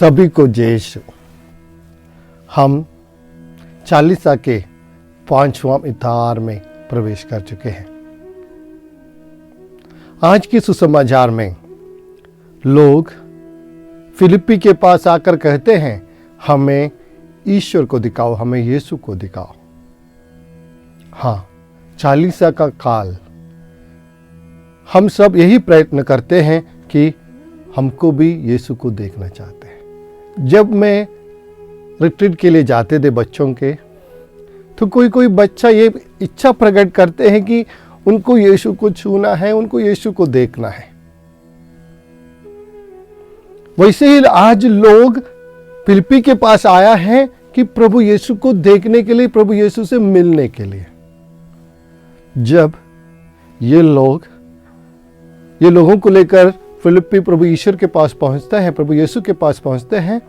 सभी को जय यीशु। हम चालीसा के 5वां इतार में प्रवेश कर चुके हैं। आज की सुसमाचार में लोग फिलिप्पी के पास आकर कहते हैं, हमें ईश्वर को दिखाओ, हमें यीशु को दिखाओ। हाँ, चालीसा का काल हम सब यही प्रयत्न करते हैं कि हमको भी यीशु को देखना चाहते हैं। जब मैं रिट्रीट के लिए जाते थे बच्चों के, तो कोई कोई बच्चा ये इच्छा प्रकट करते हैं कि उनको यीशु को छूना है, उनको यीशु को देखना है। वैसे ही आज लोग फिलिप्पी के पास आया है कि प्रभु यीशु को देखने के लिए, प्रभु यीशु से मिलने के लिए। जब ये लोगों को लेकर फिलिप्पी प्रभु ईश्वर के पास पहुंचता है, प्रभु यीशु के पास पहुंचते हैं,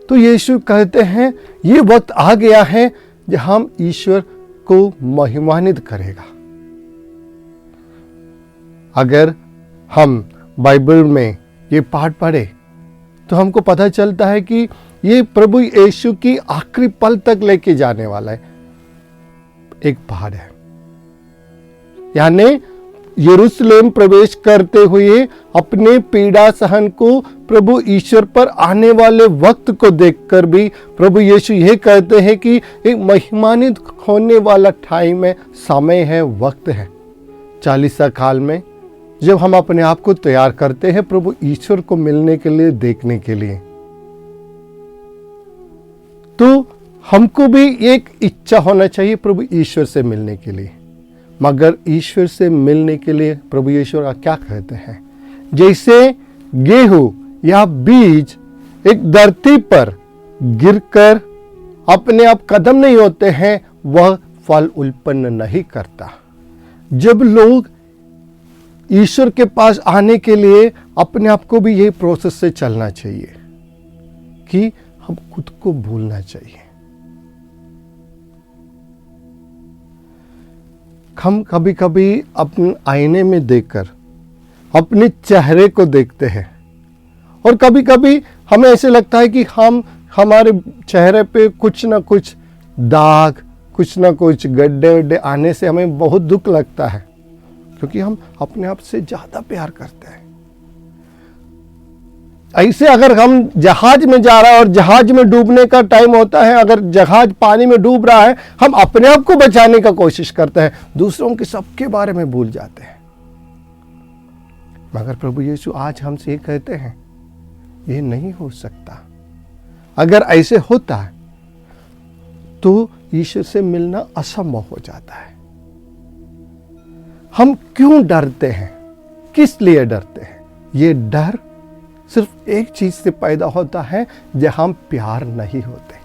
तो यीशु कहते हैं ये वक्त आ गया है जब हम ईश्वर को महिमान्वित करेगा। अगर हम बाइबल में ये पाठ पढ़े तो हमको पता चलता है कि ये प्रभु यीशु की आखिरी पल तक लेके जाने वाला है एक पहाड़ है। यानी यरूशलेम प्रवेश करते हुए अपने पीड़ा सहन को प्रभु ईश्वर पर आने वाले वक्त को देखकर भी प्रभु यीशु यह कहते हैं कि एक महिमान्वित होने वाला टाइम है, समय है, वक्त है। चालीसा काल में जब हम अपने आप को तैयार करते हैं प्रभु ईश्वर को मिलने के लिए, देखने के लिए, तो हमको भी एक इच्छा होना चाहिए प्रभु ईश्वर से मिलने के लिए। मगर ईश्वर से मिलने के लिए प्रभु ईश्वर का क्या कहते हैं? जैसे गेहूं या बीज एक धरती पर गिरकर अपने आप कदम नहीं होते हैं, वह फल उत्पन्न नहीं करता। जब लोग ईश्वर के पास आने के लिए अपने आप को भी यही प्रोसेस से चलना चाहिए कि हम खुद को भूलना चाहिए। हम कभी कभी अपने आईने में देखकर अपने चेहरे को देखते हैं और कभी कभी हमें ऐसे लगता है कि हमारे चेहरे पे कुछ ना कुछ दाग, कुछ ना कुछ गड्ढे वड्ढे आने से हमें बहुत दुख लगता है, क्योंकि हम अपने आप से ज़्यादा प्यार करते हैं। ऐसे अगर हम जहाज में जा रहा है और जहाज में डूबने का टाइम होता है, अगर जहाज पानी में डूब रहा है, हम अपने आप को बचाने का कोशिश करते हैं, दूसरों के सबके बारे में भूल जाते हैं। मगर प्रभु यीशु आज हमसे ये कहते हैं, ये नहीं हो सकता। अगर ऐसे होता है तो ईश्वर से मिलना असंभव हो जाता है। हम क्यों डरते हैं? किस लिए डरते हैं? ये डर सिर्फ एक चीज से पैदा होता है, जहां हम प्यार नहीं होते।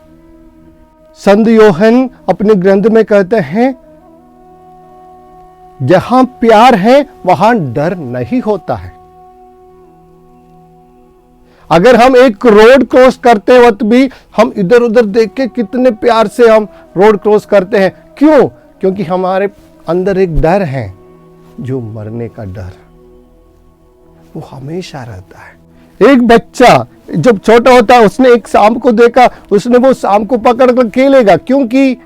संत यूहन्ना अपने ग्रंथ में कहते हैं, जहां प्यार है वहां डर नहीं होता है। अगर हम एक रोड क्रॉस करते वक्त भी हम इधर उधर देख के कितने प्यार से हम रोड क्रॉस करते हैं, क्यों? क्योंकि हमारे अंदर एक डर है, जो मरने का डर, वो हमेशा रहता है। एक बच्चा जब छोटा होता है, उसने एक सांप को देखा, उसने वो सांप को पकड़ कर खेलेगा, क्योंकि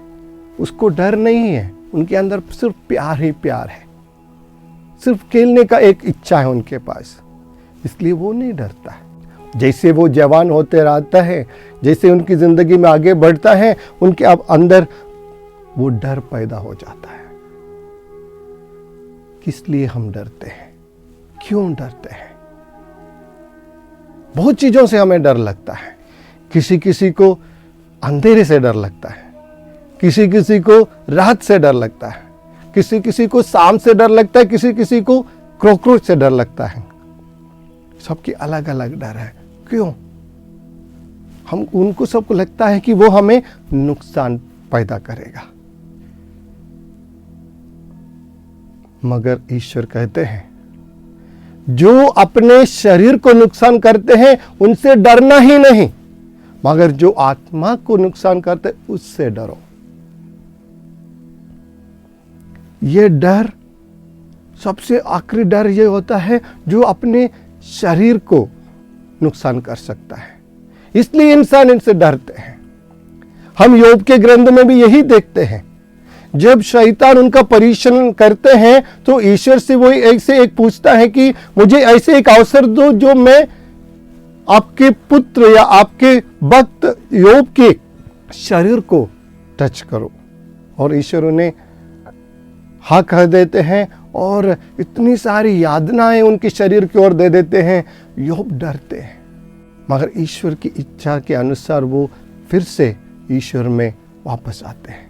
उसको डर नहीं है। उनके अंदर सिर्फ प्यार ही प्यार है, सिर्फ खेलने का एक इच्छा है उनके पास, इसलिए वो नहीं डरता है। जैसे वो जवान होते रहता है, जैसे उनकी जिंदगी में आगे बढ़ता है, उनके अब अंदर वो डर पैदा हो जाता है। किस लिए हम डरते हैं? क्यों डरते हैं? बहुत चीजों से हमें डर लगता है। किसी किसी को अंधेरे से डर लगता है, किसी किसी को रात से डर लगता है, किसी किसी को सांप से डर लगता है, किसी किसी को कॉकरोच से डर लगता है। सबकी अलग अलग डर है। क्यों? हम उनको सबको लगता है कि वो हमें नुकसान पैदा करेगा। मगर ईश्वर कहते हैं, जो अपने शरीर को नुकसान करते हैं उनसे डरना ही नहीं, मगर जो आत्मा को नुकसान करते उससे डरो। ये डर, सबसे आखिरी डर ये होता है जो अपने शरीर को नुकसान कर सकता है। इसलिए इंसान इनसे डरते हैं। हम योग के ग्रंथ में भी यही देखते हैं, जब शैतान उनका परीक्षण करते हैं तो ईश्वर से वो ऐसे एक पूछता है कि मुझे ऐसे एक अवसर दो जो मैं आपके पुत्र या आपके भक्त योग के शरीर को टच करूं। और ईश्वर उन्हें हाँ कह देते हैं और इतनी सारी यातनाएं उनके शरीर की ओर दे देते हैं। योग डरते हैं, मगर ईश्वर की इच्छा के अनुसार वो फिर से ईश्वर में वापस आते हैं।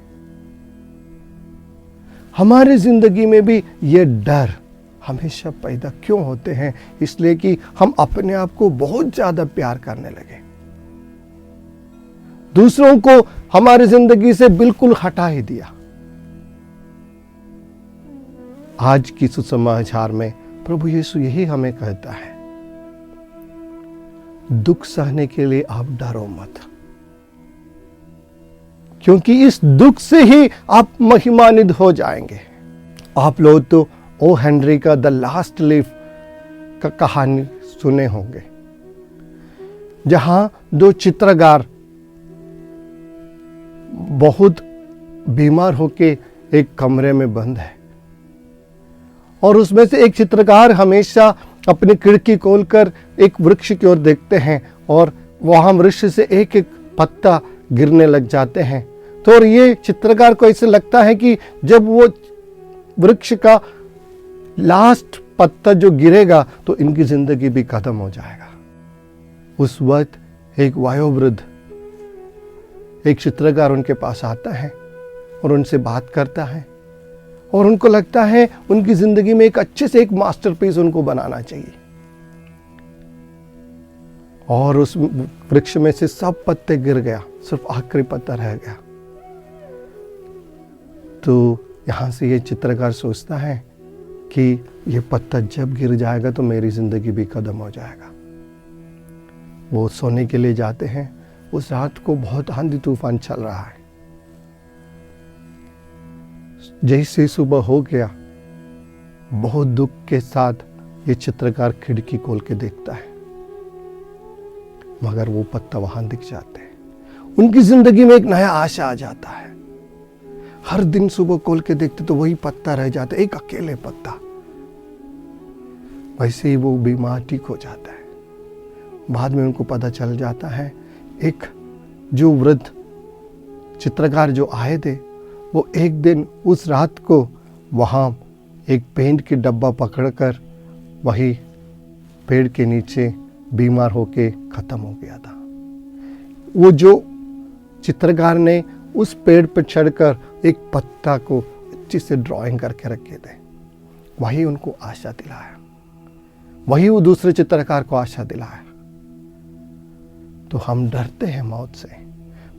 हमारे जिंदगी में भी ये डर हमेशा पैदा क्यों होते हैं? इसलिए कि हम अपने आप को बहुत ज्यादा प्यार करने लगे, दूसरों को हमारी जिंदगी से बिल्कुल हटा ही दिया। आज की सुसमाचार में प्रभु यीशु यही हमें कहता है, दुख सहने के लिए आप डरो मत, क्योंकि इस दुख से ही आप महिमान्वित हो जाएंगे। आप लोग तो ओ हेनरी का द लास्ट लीफ का कहानी सुने होंगे, जहां दो चित्रकार बहुत बीमार होके एक कमरे में बंद है और उसमें से एक चित्रकार हमेशा अपनी खिड़की खोलकर एक वृक्ष की ओर देखते हैं और वहां वृक्ष से एक एक पत्ता गिरने लग जाते हैं। तो और ये चित्रकार को ऐसे लगता है कि जब वो वृक्ष का लास्ट पत्ता जो गिरेगा तो इनकी जिंदगी भी खत्म हो जाएगा। उस वक्त एक वयोवृद्ध एक चित्रकार उनके पास आता है और उनसे बात करता है और उनको लगता है उनकी जिंदगी में एक अच्छे से एक मास्टरपीस उनको बनाना चाहिए। और उस वृक्ष में से सब पत्ते गिर गया, सिर्फ आखिरी पत्ता रह गया। तो यहां से ये चित्रकार सोचता है कि ये पत्ता जब गिर जाएगा तो मेरी जिंदगी भी खत्म हो जाएगा। वो सोने के लिए जाते हैं। उस रात को बहुत आंधी तूफान चल रहा है। जैसे सुबह हो गया, बहुत दुख के साथ ये चित्रकार खिड़की खोल के देखता है, मगर वो पत्ता वहां दिख जाते हैं। उनकी जिंदगी में एक नया आशा आ जाता है। हर दिन सुबह खोल के देखते तो वही पत्ता रह जाता, एक अकेले पत्ता। वैसे ही वो बीमार ठीक हो जाता है। बाद में उनको पता चल जाता है, एक जो वृद्ध चित्रकार जो आए थे वो एक दिन उस रात को वहाँ एक पेंट की डब्बा पकड़कर वही पेड़ के नीचे बीमार होके खत्म हो गया था। वो जो चित्रकार ने उस पेड़ पर चढ़कर एक पत्ता को अच्छी से ड्राइंग करके रखे थे, वही उनको आशा दिलाया, वही वो दूसरे चित्रकार को आशा दिलाया। तो हम डरते हैं मौत से,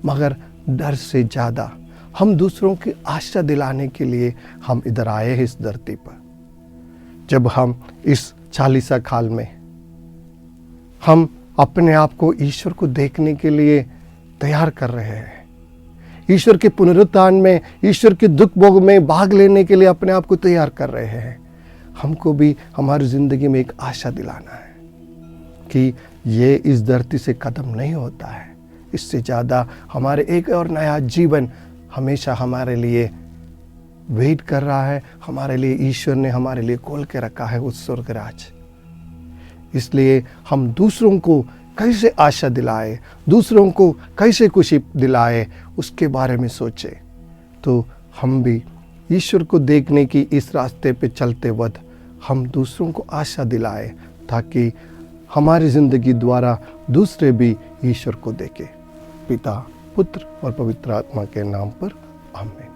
मगर डर से ज्यादा हम दूसरों की आशा दिलाने के लिए हम इधर आए हैं इस धरती पर। जब हम इस 40 साल में हम अपने आप को ईश्वर को देखने के लिए तैयार कर रहे हैं, ईश्वर के पुनरुत्थान में, ईश्वर के दुख भोग में भाग लेने के लिए अपने आप को तैयार कर रहे हैं, हमको भी हमारी जिंदगी में एक आशा दिलाना है कि ये इस धरती से खत्म नहीं होता है। इससे ज़्यादा हमारे एक और नया जीवन हमेशा हमारे लिए वेट कर रहा है। हमारे लिए ईश्वर ने हमारे लिए खोल के रखा है उस स्वर्गराज। इसलिए हम दूसरों को कैसे आशा दिलाए, दूसरों को कैसे खुशी दिलाए, उसके बारे में सोचें। तो हम भी ईश्वर को देखने की इस रास्ते पे चलते वक्त हम दूसरों को आशा दिलाए, ताकि हमारी ज़िंदगी द्वारा दूसरे भी ईश्वर को देखें। पिता, पुत्र और पवित्र आत्मा के नाम पर आमीन।